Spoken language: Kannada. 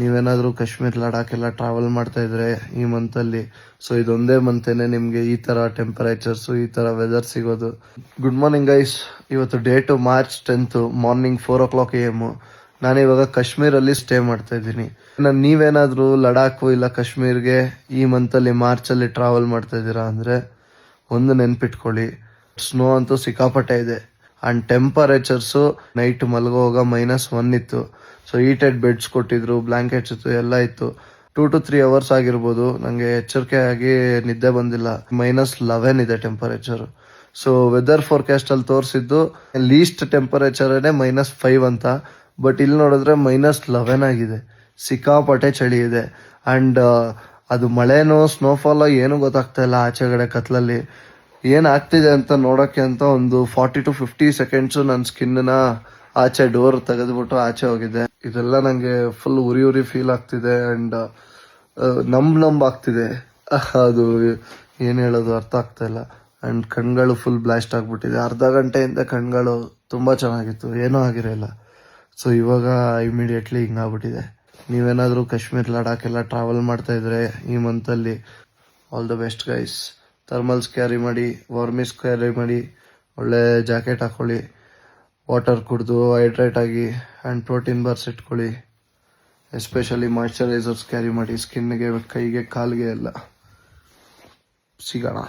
ನೀವೇನಾದರೂ ಕಾಶ್ಮೀರ್ ಲಡಾಖ್ ಎಲ್ಲ ಟ್ರಾವೆಲ್ ಮಾಡ್ತಾ ಇದ್ರೆ ಈ ಮಂತಲ್ಲಿ, ಸೊ ಇದೊಂದೇ ಮಂತೇನೆ ನಿಮಗೆ ಈ ಥರ ಟೆಂಪರೇಚರ್ಸು ಈ ಥರ ವೆದರ್ ಸಿಗೋದು. Good morning guys. ಇವತ್ತು date March 10th morning 4 AM. ನಾನಿವಾಗ ಕಾಶ್ಮೀರಲ್ಲಿ ಸ್ಟೇ ಮಾಡ್ತಾ ಇದ್ದೀನಿ. ನೀವೇನಾದರೂ ಲಡಾಖು ಇಲ್ಲ ಕಾಶ್ಮೀರ್ಗೆ ಈ ಮಂತಲ್ಲಿ ಮಾರ್ಚಲ್ಲಿ ಟ್ರಾವೆಲ್ ಮಾಡ್ತಾ ಇದ್ದೀರಾ ಅಂದರೆ ಒಂದು ನೆನ್ಪಿಟ್ಕೊಳ್ಳಿ, ಸ್ನೋ ಅಂತೂ ಸಿಕ್ಕಾಪಟ್ಟೆ ಇದೆ. ಆ್ಯಂಡ್ ಟೆಂಪರೇಚರ್ಸು ನೈಟ್ ಮಲಗುವಾಗ -1 ಇತ್ತು. ಸೊ ಹೀಟೆಡ್ ಬೆಡ್ಸ್ ಕೊಟ್ಟಿದ್ರು, ಬ್ಲ್ಯಾಂಕೆಟ್ಸ್ ಇತ್ತು, ಎಲ್ಲ ಇತ್ತು. 2 to 3 hours ಆಗಿರ್ಬೋದು, ನನಗೆ ಎಚ್ಚರಿಕೆ ಆಗಿ ನಿದ್ದೆ ಬಂದಿಲ್ಲ. -11 ಇದೆ ಟೆಂಪರೇಚರ್. ಸೊ ವೆದರ್ ಫೋರ್ಕಾಸ್ಟ್ ಅಲ್ಲಿ ತೋರಿಸಿದ್ದು ಲೀಸ್ಟ್ ಟೆಂಪರೇಚರೇ -5 ಅಂತ. ಬಟ್ ಇಲ್ಲಿ ನೋಡಿದ್ರೆ -11 ಆಗಿದೆ. ಸಿಕ್ಕಾಪಟ್ಟೆ ಚಳಿ ಇದೆ. ಆ್ಯಂಡ್ ಅದು ಮಳೆನೋ ಸ್ನೋಫಾಲೋ ಏನೂ ಗೊತ್ತಾಗ್ತಾ ಇಲ್ಲ. ಆಚೆಗಡೆ ಕತ್ಲಲ್ಲಿ ಏನಾಗ್ತಿದೆ ಅಂತ ನೋಡೋಕ್ಕೆ ಅಂತ ಒಂದು 40 to 50 seconds ನನ್ನ ಸ್ಕಿನ್ನ ಆಚೆ ಡೋರ್ ತೆಗೆದ್ಬಿಟ್ಟು ಆಚೆ ಹೋಗಿದ್ದೆ. ಇದೆಲ್ಲ ನನಗೆ ಫುಲ್ ಉರಿ ಫೀಲ್ ಆಗ್ತಿದೆ. ಆ್ಯಂಡ್ ನಂಬ್ ಆಗ್ತಿದೆ. ಅದು ಏನು ಹೇಳೋದು ಅರ್ಥ ಆಗ್ತಾ ಇಲ್ಲ. ಆ್ಯಂಡ್ ಕಣ್ಗಳು ಫುಲ್ ಬ್ಲಾಸ್ಟ್ ಆಗಿಬಿಟ್ಟಿದೆ. ಅರ್ಧ ಗಂಟೆಯಿಂದ ಕಣ್ಗಳು ತುಂಬ ಚೆನ್ನಾಗಿತ್ತು, ಏನೂ ಆಗಿರಲಿಲ್ಲ. ಸೊ ಇವಾಗ ಇಮಿಡಿಯೇಟ್ಲಿ ಹಿಂಗಾಗ್ಬಿಟ್ಟಿದೆ. ನೀವೇನಾದರೂ ಕಾಶ್ಮೀರ್ ಲಡಾಖ್ ಎಲ್ಲ ಟ್ರಾವೆಲ್ ಮಾಡ್ತಾ ಇದ್ರೆ ಈ ಮಂತಲ್ಲಿ all the best guys. Thermals carry ಮಾಡಿ, ವಾರ್ಮಿಸ್ ಕ್ಯಾರಿ ಮಾಡಿ, ಒಳ್ಳೆ ಜಾಕೆಟ್ ಹಾಕ್ಕೊಳ್ಳಿ, ವಾಟರ್ ಕುಡಿದು ಹೈಡ್ರೇಟ್ ಆಗಿ, ಆ್ಯಂಡ್ ಪ್ರೋಟೀನ್ ಬಾರ್ಸ್ ಇಟ್ಕೊಳ್ಳಿ. ಎಸ್ಪೆಷಲಿ ಮಾಯ್ಶ್ಚರೈಸರ್ಸ್ ಕ್ಯಾರಿ ಮಾಡಿ ಸ್ಕಿನ್ಗೆ, ಕೈಗೆ, ಕಾಲಿಗೆ ಎಲ್ಲ. ಸಿಗೋಣ.